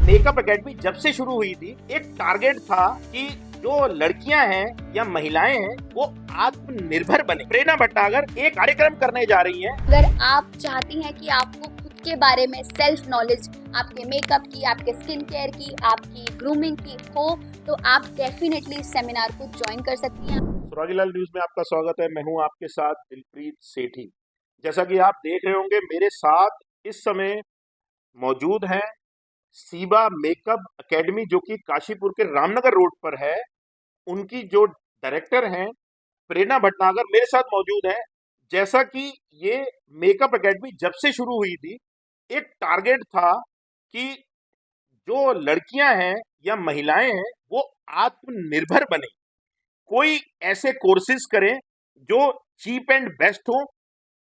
Makeup academy जब से शुरू हुई थी, एक टारगेट था कि जो लड़कियां हैं या महिलाएं हैं वो आत्मनिर्भर बने। प्रेरणा भट्टागर एक कार्यक्रम करने जा रही हैं। अगर आप चाहती हैं कि आपको खुद के बारे में सेल्फ नॉलेज, आपके मेकअप की, आपके स्किन केयर की, आपकी ग्रूमिंग की हो, तो आप डेफिनेटली इस सेमिनार को ज्वाइन कर सकती हैं। सुरागीलाल न्यूज में आपका स्वागत है। मैं हूं आपके साथ दिलप्रीत सेठी। जैसा कि आप देख रहे होंगे, मेरे साथ इस समय मौजूद हैं सीबा मेकअप एकेडमी, जो कि काशीपुर के रामनगर रोड पर है। उनकी जो डायरेक्टर हैं प्रेरणा भटनागर, मेरे साथ मौजूद है। जैसा कि ये मेकअप एकेडमी जब से शुरू हुई थी, एक टारगेट था कि जो लड़कियां हैं या महिलाएं हैं वो आत्मनिर्भर बने। कोई ऐसे कोर्सेज करें जो चीप एंड बेस्ट हो,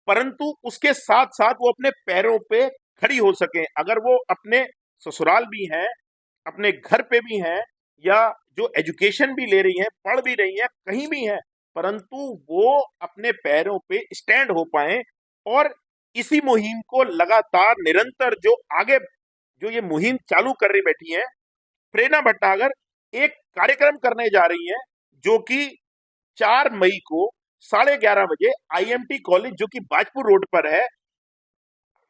परंतु उसके साथ साथ वो अपने पैरों पे खड़ी हो सके। अगर वो अपने ससुराल भी हैं, अपने घर पे भी हैं, या जो एजुकेशन भी ले रही हैं, पढ़ भी रही हैं, कहीं भी हैं, परंतु वो अपने पैरों पे स्टैंड हो पाए। और इसी मुहिम को लगातार निरंतर जो आगे जो ये मुहिम चालू कर रही बैठी है प्रेरणा भट्टागर, एक कार्यक्रम करने जा रही हैं जो कि 4 मई को 11:30 बजे आईएमटी कॉलेज, जो कि बाजपुर रोड पर है।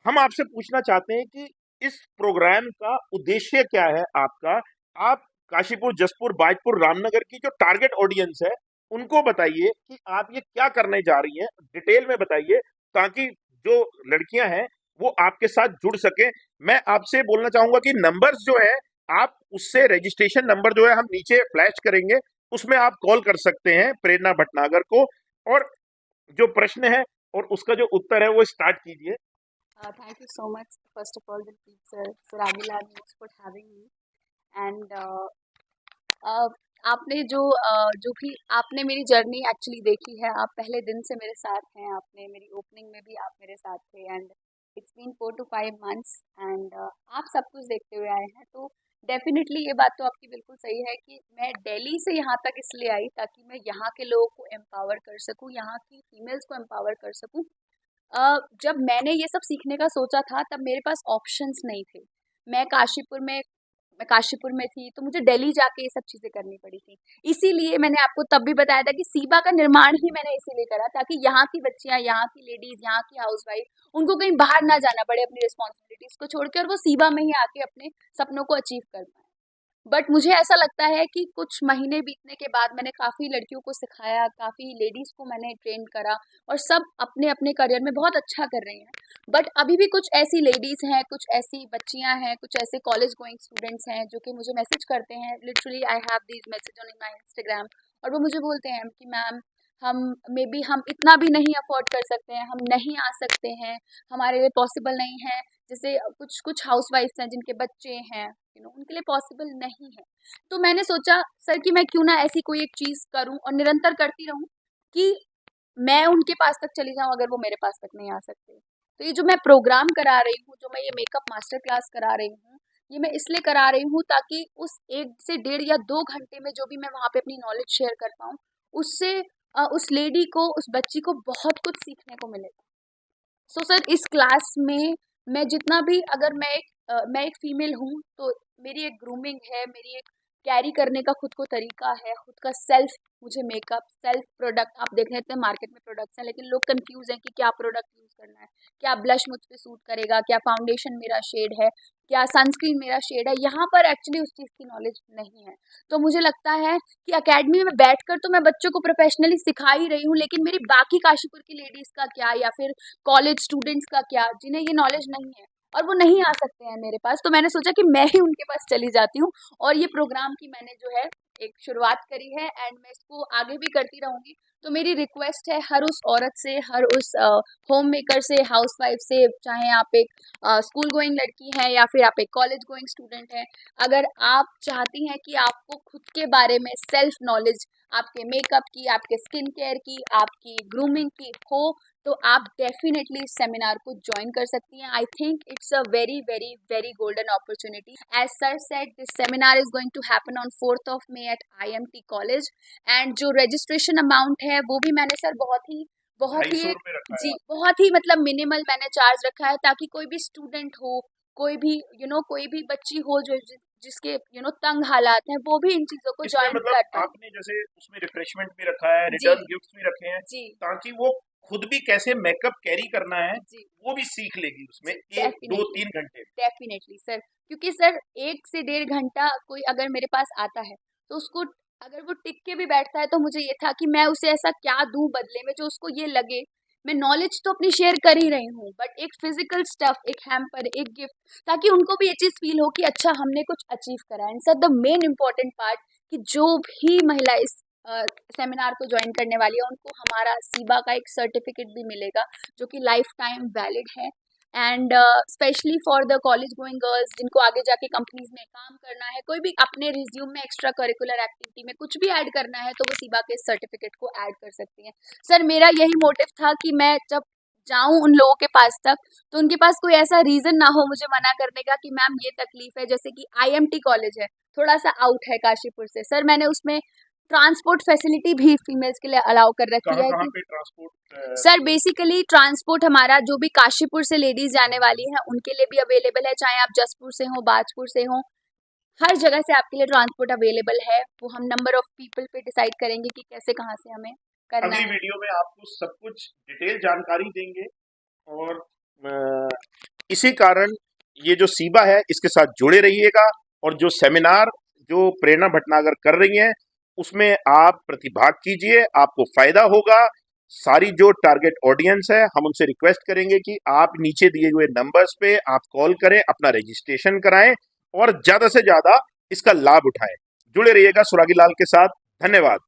हम आपसे पूछना चाहते हैं कि इस प्रोग्राम का उद्देश्य क्या है आपका। आप काशीपुर, जसपुर, बाजपुर, रामनगर की जो टारगेट ऑडियंस है उनको बताइए कि आप ये क्या करने जा रही हैं, डिटेल में बताइए, ताकि जो लड़कियां हैं वो आपके साथ जुड़ सके। मैं आपसे बोलना चाहूंगा कि नंबर्स जो है, आप उससे रजिस्ट्रेशन नंबर जो है हम नीचे फ्लैश करेंगे, उसमें आप कॉल कर सकते हैं प्रेरणा भटनागर को। और जो प्रश्न है और उसका जो उत्तर है वो स्टार्ट कीजिए। Thank you so much, first of all, Dilpreet sir, Suragila News for having me. And आपने जो भी आपने मेरी जर्नी एक्चुअली देखी है, आप पहले दिन से मेरे साथ हैं, आपने मेरी ओपनिंग में भी आप मेरे साथ थे, and it's been 4 to 5 months, and आप सब कुछ देखते हुए आए हैं। तो डेफिनेटली ये बात तो आपकी बिल्कुल सही है कि मैं दिल्ली से यहाँ तक इसलिए आई ताकि मैं यहाँ के लोगों को एम्पावर कर सकूँ, यहाँ की फीमेल्स को एम्पावर कर सकूँ। जब मैंने ये सब सीखने का सोचा था तब मेरे पास ऑप्शंस नहीं थे। मैं काशीपुर में मैं काशीपुर में थी, तो मुझे दिल्ली जाके ये सब चीज़ें करनी पड़ी थी। इसीलिए मैंने आपको तब भी बताया था कि सीबा का निर्माण ही मैंने इसीलिए करा ताकि यहाँ की बच्चियाँ, यहाँ की लेडीज़, यहाँ की हाउसवाइफ, उनको कहीं बाहर ना जाना पड़े अपनी रिस्पॉन्सिबिलिटीज़ को छोड़ के, और वो सीबा में ही आके अपने सपनों को अचीव कर पाएँ। बट मुझे ऐसा लगता है कि कुछ महीने बीतने के बाद मैंने काफ़ी लड़कियों को सिखाया, काफ़ी लेडीज़ को मैंने ट्रेन करा, और सब अपने अपने करियर में बहुत अच्छा कर रही हैं। बट अभी भी कुछ ऐसी लेडीज़ हैं, कुछ ऐसी बच्चियां हैं, कुछ ऐसे कॉलेज गोइंग स्टूडेंट्स हैं जो कि मुझे मैसेज करते हैं। Literally I have these message on my Instagram, और वो मुझे बोलते हैं कि मैम, हम मे बी हम इतना भी नहीं अफोर्ड कर सकते हैं, हम नहीं आ सकते हैं, हमारे लिए पॉसिबल नहीं है। जैसे कुछ कुछ हाउसवाइफ्स हैं जिनके बच्चे हैं, उनके लिए पॉसिबल नहीं है। तो मैंने सोचा सर कि मैं क्यों ना ऐसी कोई एक चीज़ करूं और निरंतर करती रहूं कि मैं उनके पास तक चली जाऊं अगर वो मेरे पास तक नहीं आ सकते। तो ये जो मैं प्रोग्राम करा रही हूँ, जो मैं ये मेकअप मास्टर क्लास करा रही हूँ, ये मैं इसलिए करा रही हूँ ताकि उस 1 से 1.5 या 2 घंटे में जो भी मैं वहाँ पे अपनी नॉलेज शेयर कर पाऊँ, उससे उस लेडी को, उस बच्ची को बहुत कुछ सीखने को मिलेगा। सो सर, इस क्लास में मैं जितना भी, अगर मैं एक फीमेल हूँ, तो मेरी एक ग्रूमिंग है, मेरी एक कैरी करने का खुद को तरीका है, खुद का सेल्फ, मुझे मेकअप, सेल्फ प्रोडक्ट, आप देख लेते हैं मार्केट में प्रोडक्ट्स हैं, लेकिन लोग कंफ्यूज हैं कि क्या प्रोडक्ट यूज़ करना है, क्या ब्लश मुझ पे सूट करेगा, क्या फाउंडेशन मेरा शेड है, क्या सनस्क्रीन मेरा शेड है। यहाँ पर एक्चुअली उस चीज़ की नॉलेज नहीं है। तो मुझे लगता है कि अकेडमी में बैठकर तो मैं बच्चों को प्रोफेशनली सिखा ही रही हूँ, लेकिन मेरी बाकी काशीपुर की लेडीज़ का क्या, या फिर कॉलेज स्टूडेंट्स का क्या, जिन्हें ये नॉलेज नहीं है और वो नहीं आ सकते हैं मेरे पास, तो मैंने सोचा कि मैं ही उनके पास चली जाती हूँ। और ये प्रोग्राम की मैंने जो है एक शुरुआत करी है, एंड मैं इसको आगे भी करती रहूंगी। तो मेरी रिक्वेस्ट है हर उस औरत से, हर उस होम मेकर से, हाउसवाइफ से, चाहे आप एक स्कूल गोइंग लड़की हैं या फिर आप एक कॉलेज गोइंग स्टूडेंट हैं, अगर आप चाहती हैं कि आपको खुद के बारे में सेल्फ नॉलेज, आपके मेकअप की, आपके स्किन केयर की, आपकी ग्रूमिंग की हो, तो आप डेफिनेटली इस सेमिनार को ज्वाइन कर सकती हैं। I think it's a very very very golden opportunity. As sir said, this seminar is going to happen on 4th of May at IMT college, and जो रजिस्ट्रेशन अमाउंट है वो भी मैंने सर बहुत ही 250 रुपये रखा है। जी, बहुत ही मतलब मिनिमल मैंने चार्ज रखा है, ताकि कोई भी स्टूडेंट हो, कोई भी कोई भी बच्ची हो जो जिसके तंग हालात हैं, वो भी इन चीजों को इसमें ज्वाइन मतलब करता है। आपने जैसे उसमें रिफ्रेशमेंट भी रखा है, जी रिटर्न गिफ्ट्स भी रखे हैं, जी ताकि वो खुद भी कैसे मेकअप कैरी करना है जी वो भी सीख लेगी उसमें जी, 1 2 3 घंटे में। डेफिनेटली सर, क्योंकि सर 1 से 1.5 घंटा कोई अगर मेरे पास आता है, तो उसको अगर वो टिक के भी बैठता है, तो मुझे ये था कि मैं उसे ऐसा क्या दूं बदले में जो उसको ये लगे। मैं नॉलेज तो अपनी शेयर कर ही रही हूँ, बट एक फिजिकल स्टफ, एक हैम्पर, एक गिफ्ट, ताकि उनको भी ये चीज फील हो कि अच्छा हमने कुछ अचीव करा है। And sir the main important part, कि जो भी महिला इस सेमिनार को ज्वाइन करने वाली है, उनको हमारा सीबा का एक सर्टिफिकेट भी मिलेगा, जो कि लाइफ टाइम वैलिड है। And specially for the college going girls, जिनको आगे जाके कंपनीज में काम करना है, कोई भी अपने रिज्यूम में एक्स्ट्रा करिकुलर एक्टिविटी में कुछ भी ऐड करना है, तो वो सीबा के सर्टिफिकेट को ऐड कर सकती हैं। सर मेरा यही मोटिव था कि मैं जब जाऊं उन लोगों के पास तक, तो उनके पास कोई ऐसा रीजन ना हो मुझे मना करने का कि मैम ये तकलीफ है। जैसे कि आईएमटी कॉलेज है, थोड़ा सा आउट है काशीपुर से, सर मैंने उसमें ट्रांसपोर्ट फैसिलिटी भी फीमेल्स के लिए अलाउ कर रखी कहाँ है कहाँ कि पे ट्रांसपोर्ट? सर बेसिकली ट्रांसपोर्ट हमारा जो भी काशीपुर से लेडीज जाने वाली हैं, उनके लिए भी अवेलेबल है, चाहे आप जसपुर से हो, बाजपुर से हो, हर जगह से आपके लिए ट्रांसपोर्ट अवेलेबल है। वो हम नंबर ऑफ पीपल पे डिसाइड करेंगे कि कैसे कहाँ से हमें करना अगली है। वीडियो में आपको सब कुछ डिटेल जानकारी देंगे। और इसी कारण ये जो सीबा है इसके साथ जुड़े रहिएगा, और जो सेमिनार जो प्रेरणा भटनागर कर रही हैं उसमें आप प्रतिभाग कीजिए, आपको फायदा होगा। सारी जो टारगेट ऑडियंस है हम उनसे रिक्वेस्ट करेंगे कि आप नीचे दिए हुए नंबर्स पे आप कॉल करें, अपना रजिस्ट्रेशन कराएं और ज्यादा से ज्यादा इसका लाभ उठाएं। जुड़े रहिएगा सुरागी लाल के साथ। धन्यवाद।